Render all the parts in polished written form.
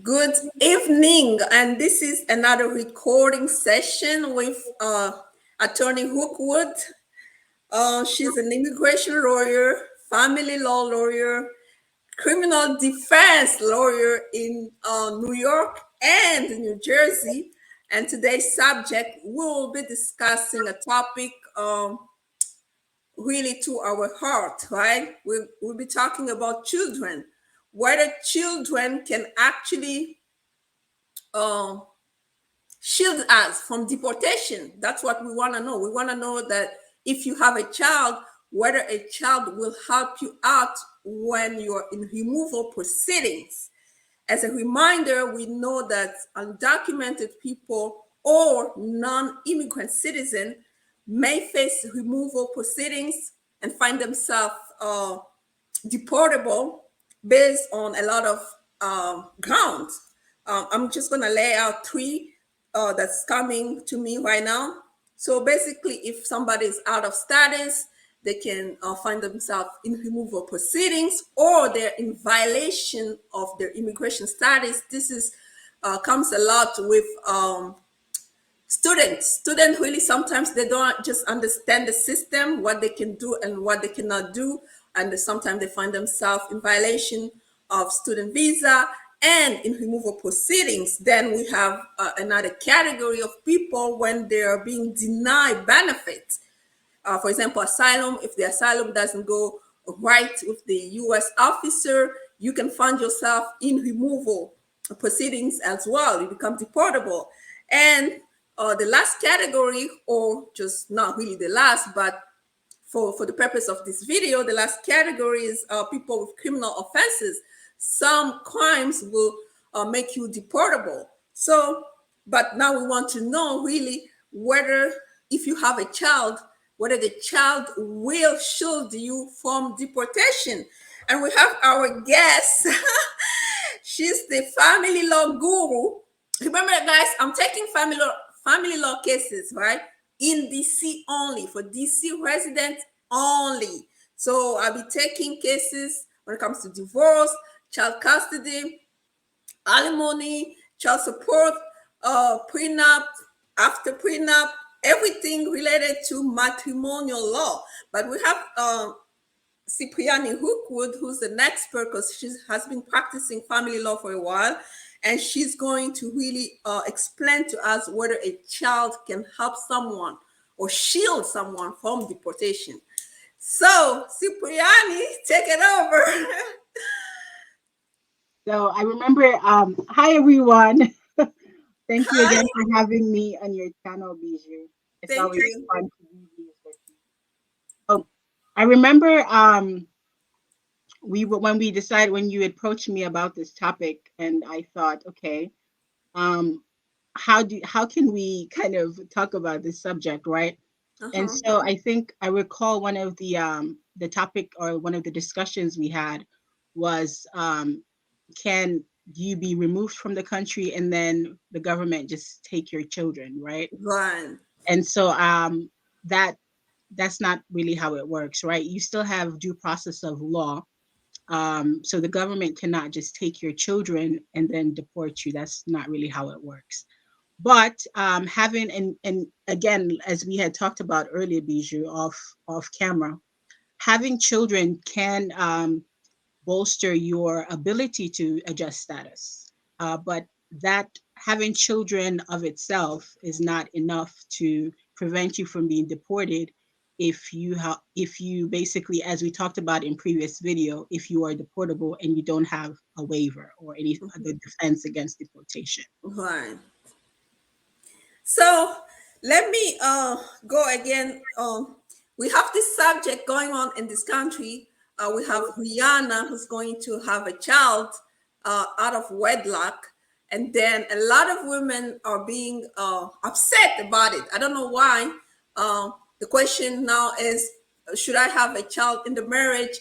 Good evening, and this is another recording session with attorney Rookwood. She's an immigration lawyer, family law lawyer, criminal defense lawyer in New York and New Jersey. And today's subject, we will be discussing a topic really to our heart, right? We'll be talking about children, whether children can actually uh, shield us from deportation. That's what we want to know. We want to know that if you have a child, whether a child will help you out when you're in removal proceedings. As a reminder, we know that undocumented people or non-immigrant citizens may face removal proceedings and find themselves deportable based on a lot of grounds. I'm just going to lay out three that's coming to me right now. So basically, if somebody is out of status, they can find themselves in removal proceedings, or they're in violation of their immigration status. This is comes a lot with students really sometimes they don't just understand the system, what they can do and what they cannot do, and sometimes they find themselves in violation of student visa and in removal proceedings. Then we have another category of people when they are being denied benefits. For example, asylum. If the asylum doesn't go right with the U.S. officer, you can find yourself in removal proceedings as well. You become deportable. And the last category, or just not really the last, but for the purpose of this video, the last category is people with criminal offenses. Some crimes will make you deportable. So, but now we want to know really whether if you have a child, whether the child will shield you from deportation. And we have our guest. She's the family law guru. Remember, guys, I'm taking family law cases, right? In DC only, for DC residents only. So I'll be taking cases when it comes to divorce, child custody, alimony, child support, prenup, after prenup, everything related to matrimonial law. But we have Cyprianne Rookwood, who's an expert because she has been practicing family law for a while, and she's going to really explain to us whether a child can help someone or shield someone from deportation. So, Cyprianne, take it over. So I remember, hi everyone. Thank you Hi, again for having me on your channel, Bijoux. It's thank always you. fun to do these with you. Oh, I remember when we decided when you approached me about this topic, and I thought, okay, um, how can we kind of talk about this subject, right? And Uh-huh. so I think I recall one of the topic or one of the discussions we had was can you be removed from the country and then the government just take your children, right? Right. And so that that's not really how it works, right? You still have due process of law. So the government cannot just take your children and then deport you. That's not really how it works. But having and again, as we had talked about earlier, Bijou, off camera, having children can bolster your ability to adjust status. But that having children of itself is not enough to prevent you from being deported if you basically, as we talked about in previous video, if you are deportable and you don't have a waiver or any other defense against deportation. Right. So let me go again. We have this subject going on in this country. We have Rihanna who's going to have a child out of wedlock, and then a lot of women are being upset about it. I don't know why. The question now is, should I have a child in the marriage,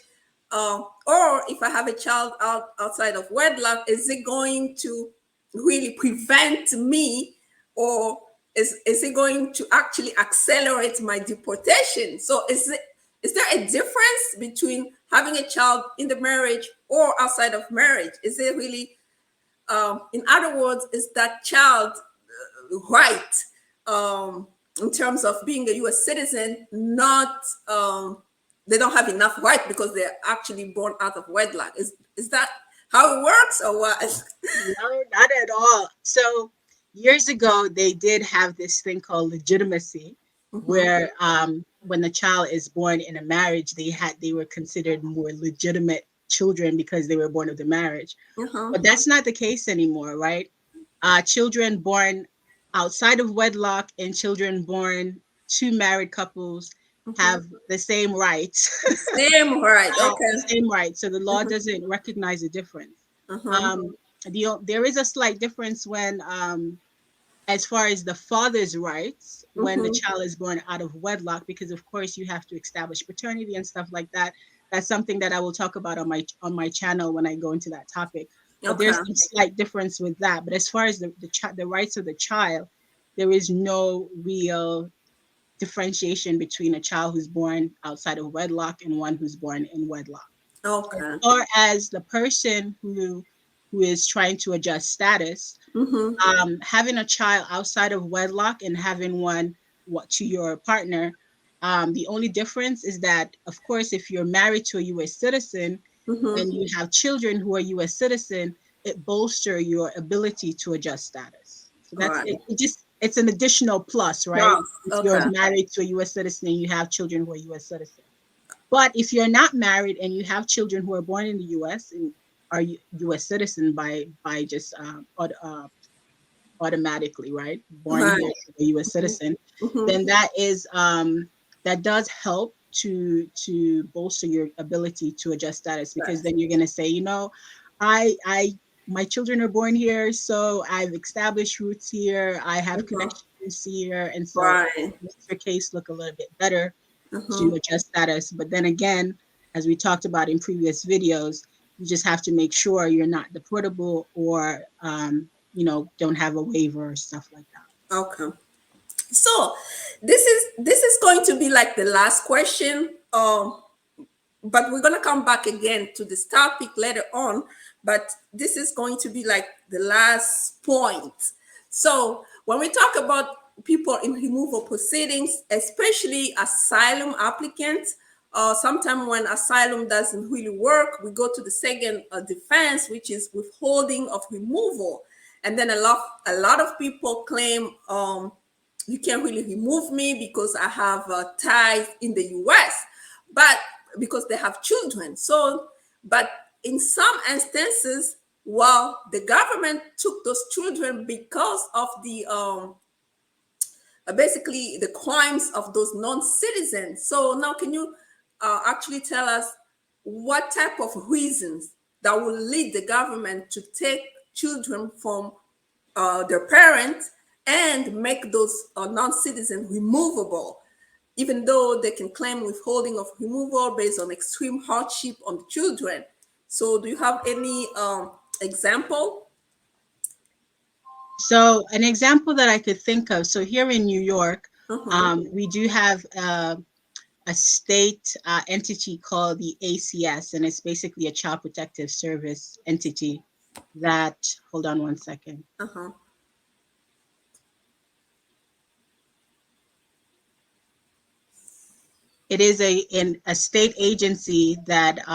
or if I have a child outside of wedlock, is it going to really prevent me, or is it going to actually accelerate my deportation? So is there a difference between having a child in the marriage or outside of marriage? Is it really In other words, is that child right in terms of being a U.S. citizen, not they don't have enough right because they're actually born out of wedlock. Is that how it works or what? No, not at all. So years ago, they did have this thing called legitimacy, Mm-hmm. where when the child is born in a marriage, they were considered more legitimate children because they were born of the marriage. Uh-huh. But that's not the case anymore, right? Children born outside of wedlock and children born to married couples Mm-hmm. have the same rights. Same right. The Okay. same rights. So the law doesn't recognize a difference. Uh-huh. Um, there is a slight difference when, as far as the father's rights, when the Mm-hmm. child is born out of wedlock, because of course you have to establish paternity and stuff like that. That's something that I will talk about on my channel when I go into that topic. But there's Okay. some slight difference with that. But as far as the rights of the child, there is no real differentiation between a child who's born outside of wedlock and one who's born in wedlock. As Okay. far as the person who is trying to adjust status, Mm-hmm. having a child outside of wedlock and having one what to your partner, the only difference is that, of course, if you're married to a U.S. citizen Mm-hmm. and you have children who are U.S. citizen, it bolsters your ability to adjust status. So All that's right. it. It's an additional plus, right? Yes. If you're Okay. married to a U.S. citizen and you have children who are U.S. citizen. But if you're not married and you have children who are born in the U.S. and are U.S. citizen by just automatically, right? Born Right. here, a U.S. citizen, Mm-hmm. then that does help to bolster your ability to adjust status, because Right. then you're gonna say, I my children are born here, so I've established roots here, I have Uh-huh. connections here, and so Right. it makes your case look a little bit better to Uh-huh. adjust status. But then again, as we talked about in previous videos, you just have to make sure you're not deportable or don't have a waiver or stuff like that. Okay. So this is going to be like the last question. But we're gonna come back again to this topic later on. But this is going to be like the last point. So when we talk about people in removal proceedings, especially asylum applicants, sometimes when asylum doesn't really work, we go to the second defense, which is withholding of removal. And then a lot of people claim you can't really remove me because I have ties in the US, but because they have children. So, but in some instances, well, the government took those children because of the basically the crimes of those non-citizens. So now, can you actually tell us what type of reasons that will lead the government to take children from their parents and make those non-citizens removable, even though they can claim withholding of removal based on extreme hardship on the children? So, do you have any example? So an example that I could think of, so here in New York, Uh-huh. we do have a state entity called the ACS, and it's basically a child protective service entity that, hold on one second. Uh-huh. It is a state agency that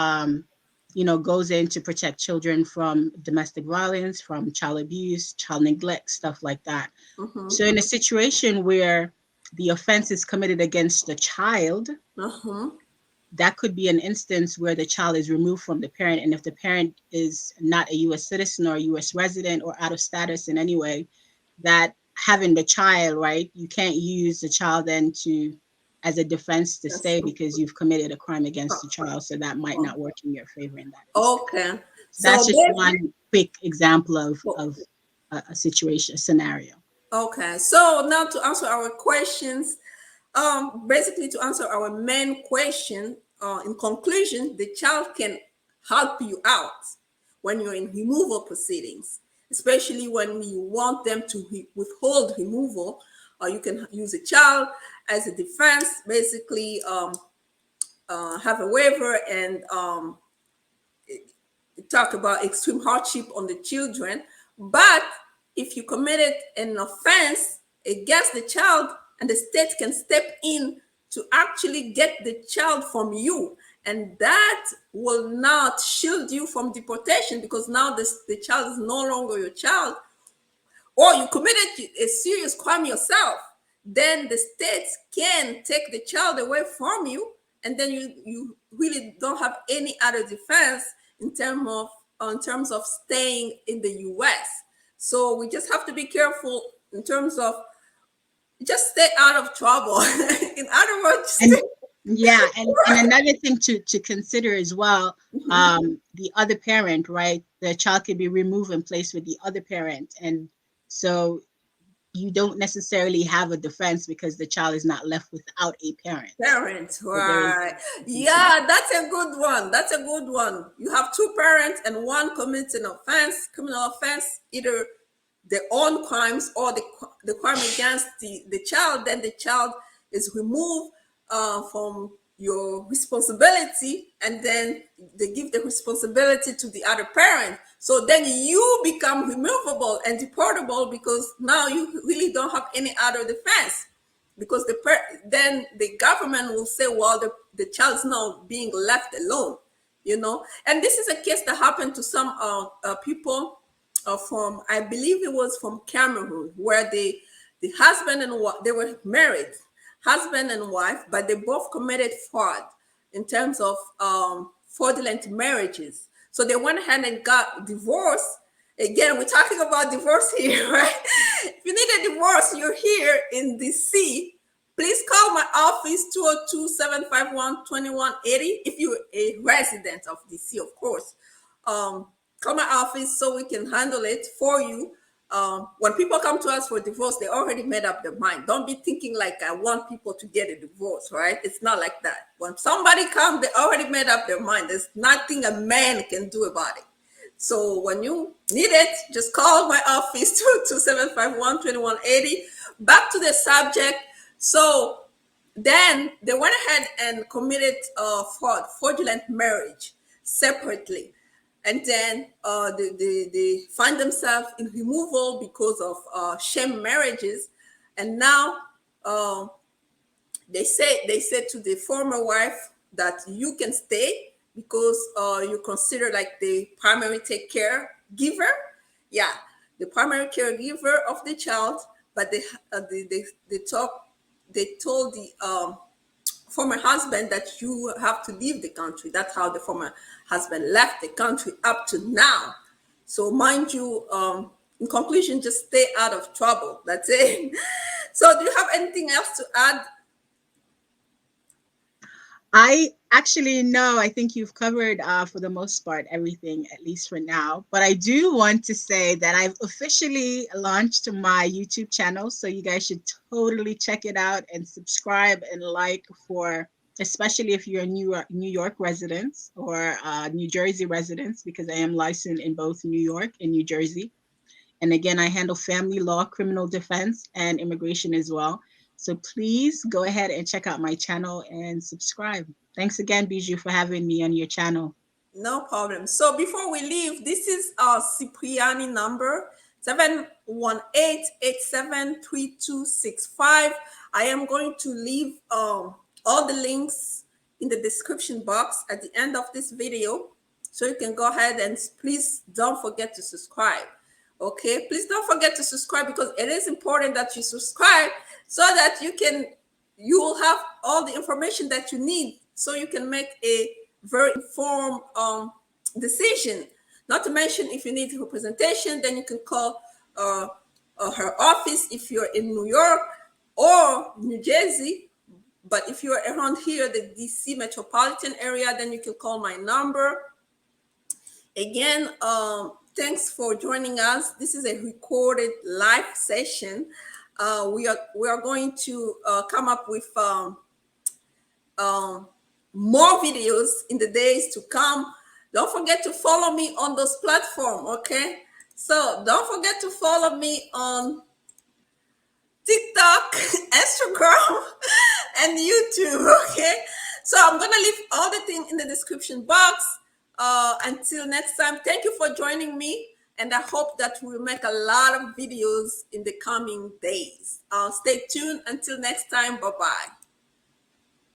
goes in to protect children from domestic violence, from child abuse, child neglect, stuff like that. Uh-huh. So in a situation where the offense is committed against the child, Uh-huh. that could be an instance where the child is removed from the parent. And if the parent is not a US citizen or a US resident or out of status in any way, that having the child, right, you can't use the child then to as a defense to That's stay because you've committed a crime against the child. So that might oh, not work in your favor in that instance. okay. So that's So just one quick example well, of a situation, a scenario. okay. So now to answer our questions, basically to answer our main question, in conclusion, the child can help you out when you're in removal proceedings, especially when you want them to withhold removal. You can use a child as a defense, basically have a waiver and talk about extreme hardship on the children. But if you committed an offense against the child, and the state can step in to actually get the child from you, and that will not shield you from deportation, because now the child is no longer your child, or you committed a serious crime yourself, then the state can take the child away from you, and then you really don't have any other defense in terms of staying in the US. So we just have to be careful in terms of just stay out of trouble. In other words, And stay yeah, and right. another thing to consider as well, the other parent, right? The child can be removed and placed with the other parent, and so you don't necessarily have a defense because the child is not left without a parent. Parents, So there is right? something to that. Yeah, that's a good one. That's a good one. You have two parents and one commits an offense, criminal offense, either their own crimes or the crime against the child. Then the child is removed from your responsibility, and then they give the responsibility to the other parent. So then you become removable and deportable, because now you really don't have any other defense, because then the government will say, well, the child's now being left alone, and this is a case that happened to some people from, I believe it was from Cameroon, where the husband and wife, they were married, husband and wife, but they both committed fraud in terms of fraudulent marriages. So they went ahead and got divorced. Again, we're talking about divorce here, right? If you need a divorce, you're here in DC, please call my office 202-751-2180 if you're a resident of DC, of course. Um, Call my office so we can handle it for you. When people come to us for divorce, they already made up their mind. Don't be thinking like I want people to get a divorce, right? It's not like that. When somebody comes, they already made up their mind. There's nothing a man can do about it. So when you need it, just call my office 22751-2180. Back to the subject. So then they went ahead and committed fraudulent marriage separately. And then they find themselves in removal because of sham marriages. And now uh, they said to the former wife that you can stay because you consider like the primary take care giver. Yeah, the primary caregiver of the child. But they told the former husband that you have to leave the country. That's how the former husband left the country up to now. So mind you, in conclusion, just stay out of trouble. That's it. So do you have anything else to add? I actually no, I think you've covered for the most part everything, at least for now. But I do want to say that I've officially launched my YouTube channel, so you guys should totally check it out and subscribe and like for, especially if you're a New York residents or New Jersey residents, because I am licensed in both New York and New Jersey. And again, I handle family law, criminal defense, and immigration as well. So please go ahead and check out my channel and subscribe. Thanks again, Bijoux, for having me on your channel. No problem. So before we leave, this is our Cyprianne number 718-873265. I am going to leave all the links in the description box at the end of this video. So you can go ahead and please don't forget to subscribe. Okay, please don't forget to subscribe, because it is important that you subscribe so that you will have all the information that you need so you can make a very informed decision. Not to mention, if you need representation, then you can call her office if you're in New York or New Jersey. But if you're around here, the DC metropolitan area, then you can call my number. Again, thanks for joining us. This is a recorded live session. We are going to come up with more videos in the days to come. Don't forget to follow me on those platforms, okay? So don't forget to follow me on TikTok, Instagram, and YouTube, okay? So I'm gonna leave all the things in the description box. Until next time, thank you for joining me, And I hope that we'll make a lot of videos in the coming days. Stay tuned. Until next time, bye bye.